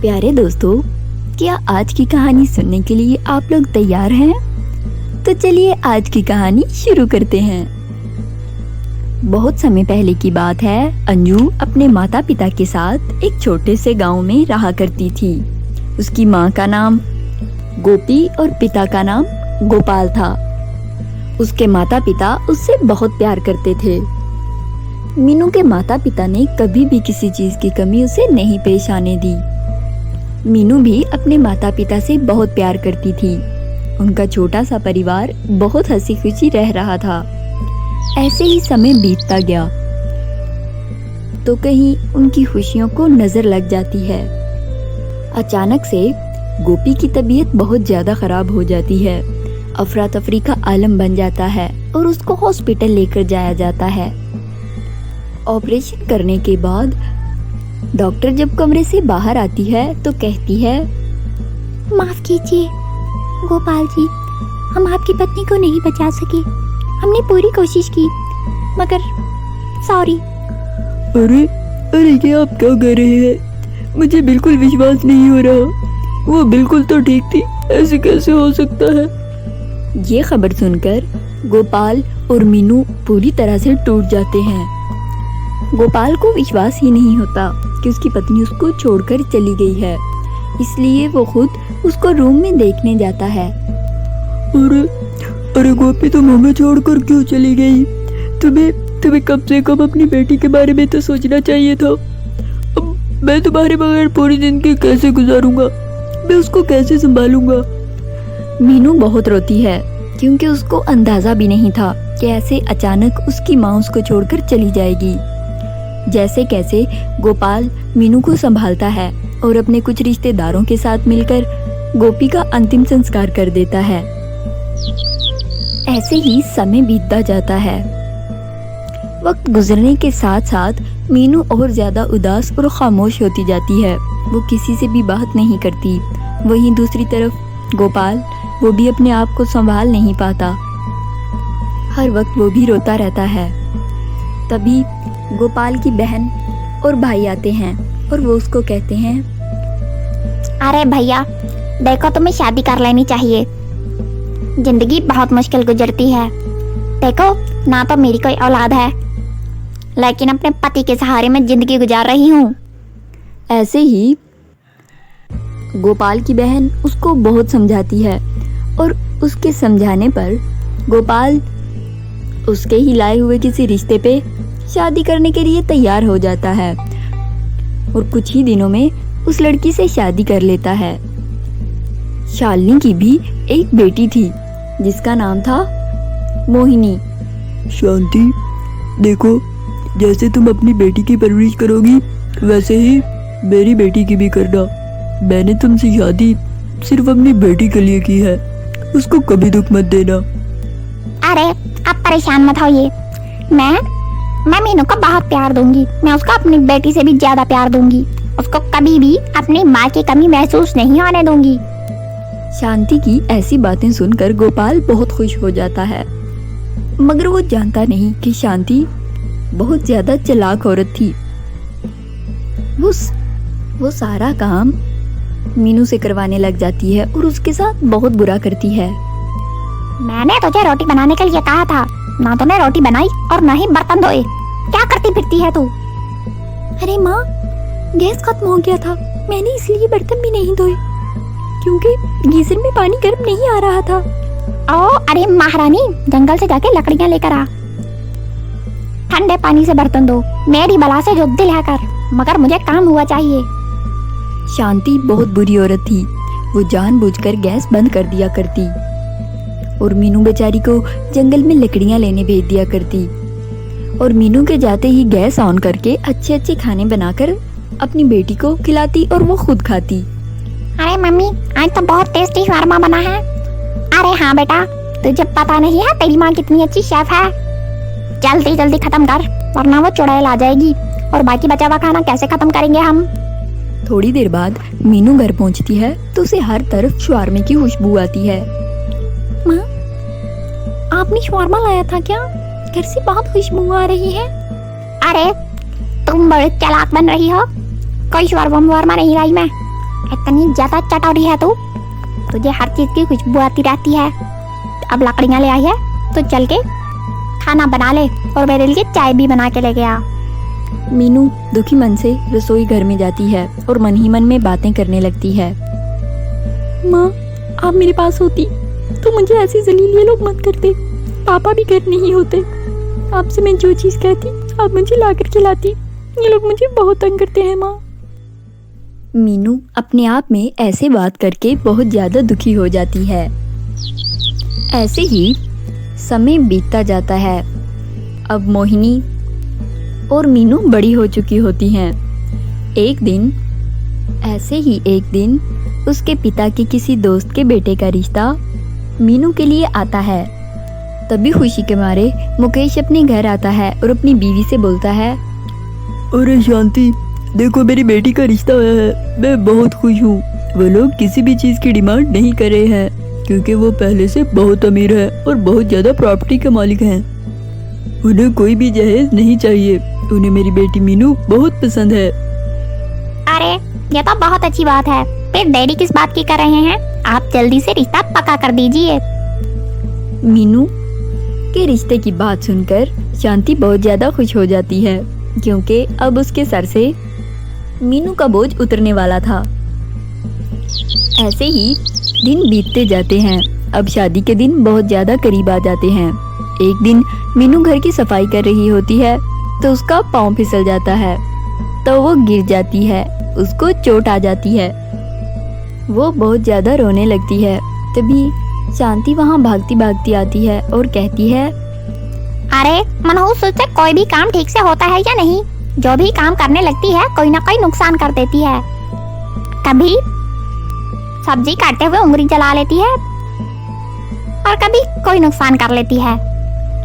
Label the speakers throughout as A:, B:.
A: प्यारे दोस्तों, क्या आज की कहानी सुनने के लिए आप लोग तैयार हैं? तो चलिए आज की कहानी शुरू करते हैं। बहुत समय पहले की बात है। अंजू अपने माता पिता के साथ एक छोटे से गांव में रहा करती थी। उसकी माँ का नाम गोपी और पिता का नाम गोपाल था। उसके माता पिता उससे बहुत प्यार करते थे। मीनू के माता पिता ने कभी भी किसी चीज की कमी उसे नहीं पेश आने दी। मीनू भी अपने माता पिता से बहुत प्यार करती थी। उनका छोटा सा परिवार बहुत हंसी खुशी रह रहा था। ऐसे ही समय बीतता गया तो कहीं उनकी खुशियों को नजर लग जाती है। अचानक से गोपी की तबीयत बहुत ज्यादा खराब हो जाती है। अफरा तफरी का आलम बन जाता है और उसको हॉस्पिटल लेकर जाया जाता है। ऑपरेशन करने के बाद डॉक्टर जब कमरे से बाहर आती है तो कहती है,
B: माफ कीजिए गोपाल जी, हम आपकी पत्नी को नहीं बचा सके। हमने पूरी कोशिश की मगर सॉरी।
C: अरे अरे क्या आप क्या कह रहे हैं? मुझे बिल्कुल विश्वास नहीं हो रहा। वो बिल्कुल तो ठीक थी, ऐसे कैसे हो सकता है?
A: ये खबर सुनकर गोपाल और मीनू पूरी तरह से टूट जाते हैं। गोपाल को विश्वास ही नहीं होता कि उसकी पत्नी उसको छोड़कर चली गई है, इसलिए वो खुद उसको रूम में देखने जाता है।
C: अरे अरे गोपी, तुम हमें छोड़कर क्यों चली गई? तुम्हें कम से कम अपनी बेटी के बारे में तो सोचना चाहिए था। अब मैं तुम्हारे बगैर पूरी जिंदगी कैसे गुजारूंगा? मैं उसको कैसे संभालूंगा?
A: मीनू बहुत रोती है क्योंकि उसको अंदाजा भी नहीं था कि ऐसे अचानक उसकी माँ उसको छोड़कर चली जाएगी। जैसे कैसे गोपाल मीनू को संभालता है और अपने कुछ रिश्तेदारों के साथ मिलकर गोपी का अंतिम संस्कार कर देता है। ऐसे ही समय बीतता जाता है। वक्त गुजरने के साथ साथ मीनू और ज्यादा उदास और खामोश होती जाती है। वो किसी से भी बात नहीं करती। वहीं दूसरी तरफ गोपाल, वो भी अपने आप को संभाल नहीं पाता। हर वक्त वो भी रोता रहता है। तभी गोपाल की बहन और भाई आते हैं और वो उसको कहते हैं,
B: अरे भैया देखो, तुम्हें शादी कर लेनी चाहिए। जिंदगी बहुत मुश्किल गुजरती है। देखो ना तो मेरी कोई औलाद है, लेकिन अपने पति के सहारे में जिंदगी गुजार रही हूँ।
A: ऐसे ही गोपाल की बहन उसको बहुत समझाती है और उसके समझाने पर गोपाल उसके ही लाए हुए किसी रिश्ते पे शादी करने के लिए तैयार हो जाता है और कुछ ही दिनों में उस लड़की से शादी कर लेता है। शालिनी की भी एक बेटी थी जिसका नाम था मोहिनी।
C: शांति, देखो, जैसे तुम अपनी बेटी की परवरिश करोगी वैसे ही मेरी बेटी की भी करना। मैंने तुमसे शादी सिर्फ अपनी बेटी के लिए की है, उसको कभी दुख मत देना।
B: अरे आप परेशान मत होइए, मैं मीनू को बहुत प्यार दूंगी। मैं उसको अपनी बेटी से भी ज्यादा प्यार दूंगी। उसको कभी भी अपनी माँ की कमी महसूस नहीं होने दूंगी।
A: शांति की ऐसी बातें सुनकर गोपाल बहुत खुश हो जाता है, मगर वो जानता नहीं कि शांति बहुत ज्यादा चालाक औरत थी। वो सारा काम मीनू से करवाने लग जाती है और उसके साथ बहुत बुरा करती है।
B: मैंने तुझे रोटी बनाने के लिए कहा था, ना तूने रोटी बनाई और ना ही बर्तन धोए। क्या करती फिरती है तू?
A: अरे माँ, गैस खत्म हो गया था, मैंने इसलिए बर्तन भी नहीं धोए क्योंकि गीजर में पानी गर्म नहीं आ रहा था।
B: ओ अरे महारानी, जंगल से जाके लकड़ियाँ लेकर आ। ठंडे पानी से बर्तन धो, मेरी बला से जो दिल है कर, मगर मुझे काम हुआ चाहिए।
A: शांति बहुत बुरी औरत थी। वो जानबूझकर गैस बंद कर दिया करती और मीनू बेचारी को जंगल में लकड़ियां लेने भेज दिया करती और मीनू के जाते ही गैस ऑन करके अच्छे अच्छे खाने बनाकर अपनी बेटी को खिलाती और वो खुद खाती।
B: अरे मम्मी, आज तो बहुत टेस्टी शवारमा बना है। अरे हाँ बेटा, तुझे पता नहीं है तेरी माँ कितनी अच्छी शेफ है। जल्दी जल्दी खत्म कर वरना वो चुड़ैल आ जाएगी और बाकी बचा हुआ खाना कैसे खत्म करेंगे हम।
A: थोड़ी देर बाद मीनू घर पहुंचती है तो उसे हर तरफ शवारमे की खुशबू आती है।
B: माँ, आपने शवारमा लाया था क्या? घर से बहुत खुशबू आ रही है। अरे तुम बड़े चालाक बन रही हो। कोई शवारमा नहीं लाई मैं। इतनी ज्यादा चटोरी है तू, तुझे हर चीज की खुशबू आती रहती है। अब लकड़ियाँ ले आई है तो चल के खाना बना ले और मेरे लिए चाय भी बना के ले गया।
A: मीनू दुखी मन से रसोई घर में जाती है और मन ही मन में बातें करने लगती है। माँ, आप मेरे पास होती तो मुझे ऐसे जलील ये लोग मत करते। पापा भी घर नहीं होते, आपसे मैं जो चीज कहती आप मुझे ला कर खिलाती। ये लोग मुझे बहुत तंग करते हैं माँ। मीनू अपने आप में ऐसे बात करके बहुत ज्यादा दुखी हो जाती है। ऐसे ही समय बीतता जाता है। अब मोहिनी और मीनू बड़ी हो चुकी होती हैं। एक दिन उसके पिता के किसी दोस्त के बेटे का रिश्ता मीनू के लिए आता है। तभी खुशी के मारे मुकेश अपने घर आता है और अपनी बीवी से बोलता है,
C: अरे शांति, देखो मेरी बेटी का रिश्ता आया है। मैं बहुत खुश हूँ। वो लोग किसी भी चीज की डिमांड नहीं कर रहे हैं क्योंकि वो पहले से बहुत अमीर है और बहुत ज्यादा प्रॉपर्टी के मालिक हैं। उन्हें कोई भी जहेज नहीं चाहिए। उन्हें मेरी बेटी मीनू बहुत पसंद है।
B: अरे ये तो बहुत अच्छी बात है। फिर देरी किस बात की कर रहे हैं? आप जल्दी से रिश्ता पक्का कर दीजिए।
A: मीनू के रिश्ते की बात सुनकर शांति बहुत ज्यादा खुश हो जाती है क्योंकि अब उसके सर से मीनू का बोझ उतरने वाला था। ऐसे ही दिन बीतते जाते हैं। अब शादी के दिन बहुत ज्यादा करीब आ जाते हैं। एक दिन मीनू घर की सफाई कर रही होती है तो उसका पाँव फिसल जाता है तो वो गिर जाती है। उसको चोट आ जाती है। वो बहुत ज्यादा रोने लगती है। तभी शांति वहाँ भागती भागती आती है और कहती है,
B: अरे मनहूस तुझसे कोई भी काम ठीक से होता है या नहीं? जो भी काम करने लगती है कोई ना कोई नुकसान कर देती है। कभी सब्जी काटते हुए उंगली जला लेती है और कभी कोई नुकसान कर लेती है।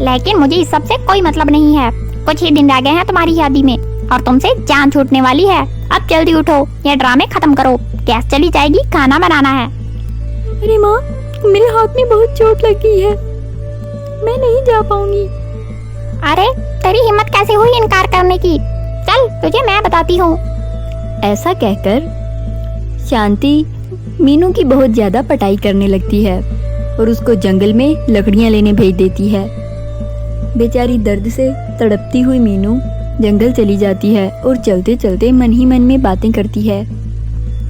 B: लेकिन मुझे इस सब से कोई मतलब नहीं है। कुछ ही दिन रह गए हैं तुम्हारी शादी में और तुमसे जान छूटने वाली है। अब जल्दी उठो, ये ड्रामे खत्म करो। गैस चली जाएगी, खाना बनाना है।
A: अरे माँ, मेरे हाथ में बहुत चोट लगी है, मैं नहीं जा पाऊंगी।
B: अरे तेरी हिम्मत कैसे हुई इनकार करने की? चल तुझे मैं बताती हूँ।
A: ऐसा कहकर शांति मीनू की बहुत ज्यादा पटाई करने लगती है और उसको जंगल में लकड़ियां लेने भेज देती है। बेचारी दर्द से तड़पती हुई मीनू जंगल चली जाती है और चलते चलते मन ही मन में बातें करती है।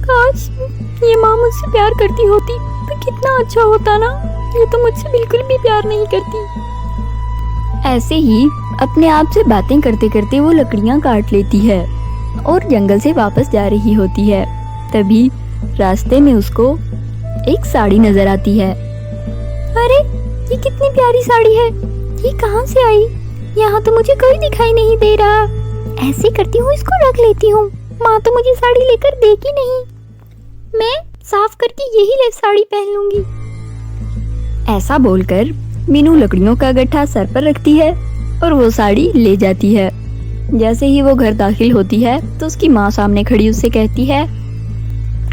A: काश ये माँ मुझसे प्यार करती होती तो कितना अच्छा होता ना। ये तो मुझसे बिल्कुल भी प्यार नहीं करती। ऐसे ही अपने आप से बातें करते करते वो लकड़ियां काट लेती है और जंगल से वापस जा रही होती है। तभी रास्ते में उसको एक साड़ी नजर आती है। अरे ये कितनी प्यारी साड़ी है, ये कहाँ से आई? यहाँ तो मुझे कोई दिखाई नहीं दे रहा। ऐसे करती हूँ, इसको रख लेती हूँ। माँ तो मुझे साड़ी लेकर देगी नहीं। मैं साफ करके यही ले साड़ी पहन लूंगी। ऐसा बोलकर मीनू लकड़ियों का गट्ठा सर पर रखती है और वो साड़ी ले जाती है। जैसे ही वो घर दाखिल होती है तो उसकी माँ सामने खड़ी उससे कहती है,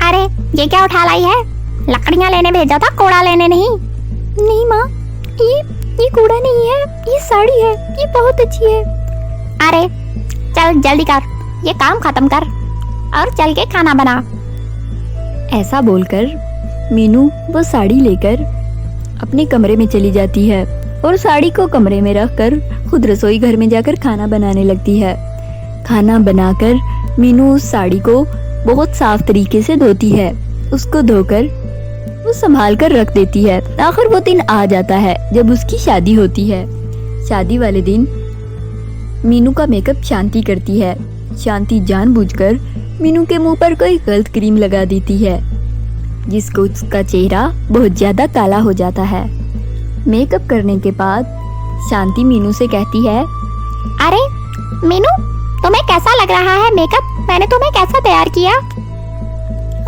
B: अरे ये क्या उठा लाई है? लकड़ियाँ लेने भेजा था, कूड़ा लेने नहीं।
A: नहीं माँ, ये कूड़ा नहीं है, ये साड़ी है, ये बहुत अच्छी है।
B: अरे चल जल्दी कर, ये काम खत्म कर और चल के खाना बना।
A: ऐसा बोलकर मीनू वो साड़ी लेकर अपने कमरे में चली जाती है और साड़ी को कमरे में रखकर खुद रसोई घर में जाकर खाना बनाने लगती है। खाना बनाकर मीनू उस साड़ी को बहुत साफ तरीके से धोती है। उसको धोकर वो संभाल कर रख देती है। आखिर वो दिन आ जाता है जब उसकी शादी होती है। शादी वाले दिन मीनू का मेकअप शांति करती है। शांति जानबूझकर मीनू के मुंह पर कोई गलत क्रीम लगा देती है जिसको उसका चेहरा बहुत ज्यादा काला हो जाता है। मेकअप करने के बाद शांति मीनू से कहती है,
B: अरे मीनू, तुम्हें कैसा लग रहा है मेकअप? मैंने तुम्हें कैसा तैयार किया?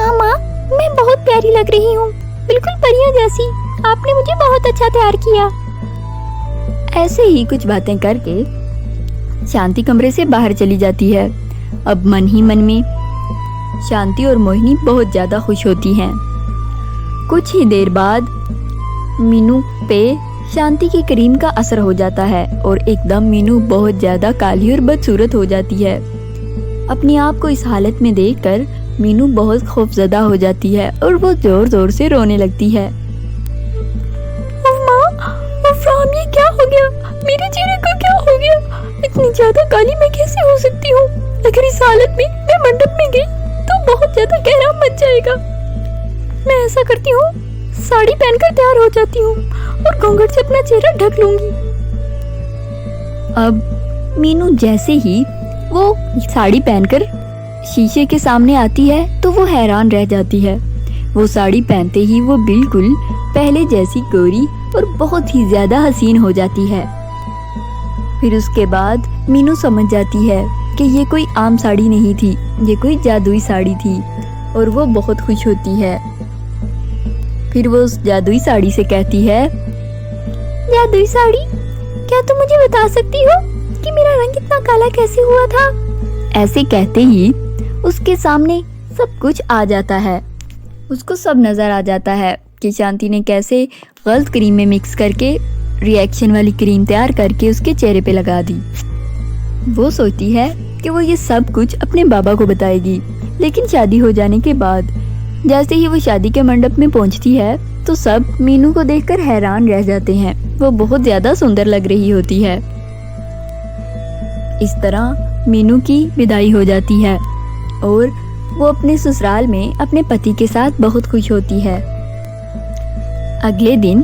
A: हाँ माँ, मैं बहुत प्यारी लग रही हूँ, बिल्कुल परियां जैसी। आपने मुझे बहुत अच्छा तैयार किया। ऐसे ही कुछ बातें करके शांति कमरे से बाहर चली जाती है। अब मन ही मन में शांति और मोहिनी बहुत ज्यादा खुश होती हैं। कुछ ही देर बाद मीनू पे शांति की क्रीम का असर हो जाता है और एकदम मीनू बहुत ज्यादा काली और बदसूरत हो जाती है। अपने आप को इस हालत में देखकर मीनू बहुत खौफजदा हो जाती है और वो जोर जोर से रोने लगती है।
C: राम, ये क्या हो गया? मेरे चेहरे को क्या हो गया? इतनी ज्यादा काली मैं कैसे हो सकती हूँ? अगर इस हालत में मैं मंडप में गई तो बहुत ज्यादा गहरा मच जाएगा। मैं ऐसा करती हूँ, साड़ी पहनकर तैयार हो जाती हूँ और घूंघट से अपना चेहरा ढक लूंगी।
A: अब मीनू जैसे ही वो साड़ी पहनकर शीशे के सामने आती है तो वो हैरान रह जाती है। वो साड़ी पहनते ही वो बिल्कुल पहले जैसी गोरी और बहुत ही ज्यादा हसीन हो जाती है। फिर उसके बाद मीनू समझ जाती है कि ये कोई आम साड़ी नहीं थी, ये कोई जादुई साड़ी थी और वो बहुत खुश होती है। फिर वो उस जादुई साड़ी से कहती है,
B: जादुई साड़ी, क्या तुम मुझे बता सकती हो कि मेरा रंग इतना काला कैसे हुआ था?
A: ऐसे कहते ही उसके सामने सब कुछ आ जाता है। उसको सब नजर आ जाता है कि शांति ने कैसे गलत क्रीम में मिक्स करके रिएक्शन वाली क्रीम तैयार करके उसके चेहरे पे लगा दी। वो सोचती है कि वो ये सब कुछ अपने बाबा को बताएगी, लेकिन शादी हो जाने के बाद जैसे ही वो शादी के मंडप में पहुंचती है तो सब मीनू को देखकर हैरान रह जाते हैं। वो बहुत ज्यादा सुंदर लग रही होती है। इस तरह मीनू की विदाई हो जाती है और वो अपने ससुराल में अपने पति के साथ बहुत खुश होती है। अगले दिन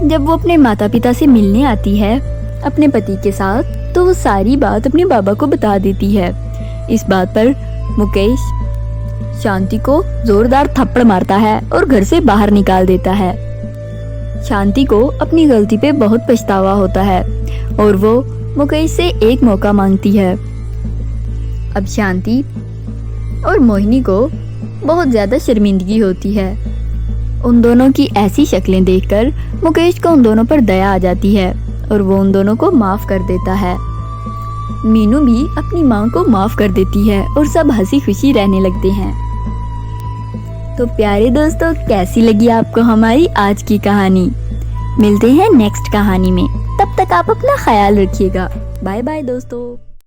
A: जब वो अपने माता पिता से मिलने आती है अपने पति के साथ, तो वो सारी बात अपने बाबा को बता देती है। इस बात पर मुकेश शांति को जोरदार थप्पड़ मारता है और घर से बाहर निकाल देता है। शांति को अपनी गलती पे बहुत पछतावा होता है और वो मुकेश से एक मौका मांगती है। अब शांति और मोहिनी को बहुत ज्यादा शर्मिंदगी होती है। उन दोनों की ऐसी शक्लें देखकर मुकेश को उन दोनों पर दया आ जाती है और वो उन दोनों को माफ कर देता है। मीनू भी अपनी माँ को माफ कर देती है और सब हंसी खुशी रहने लगते हैं। तो प्यारे दोस्तों, कैसी लगी आपको हमारी आज की कहानी? मिलते हैं नेक्स्ट कहानी में। तब तक आप अपना ख्याल रखिएगा। बाय बाय दोस्तों।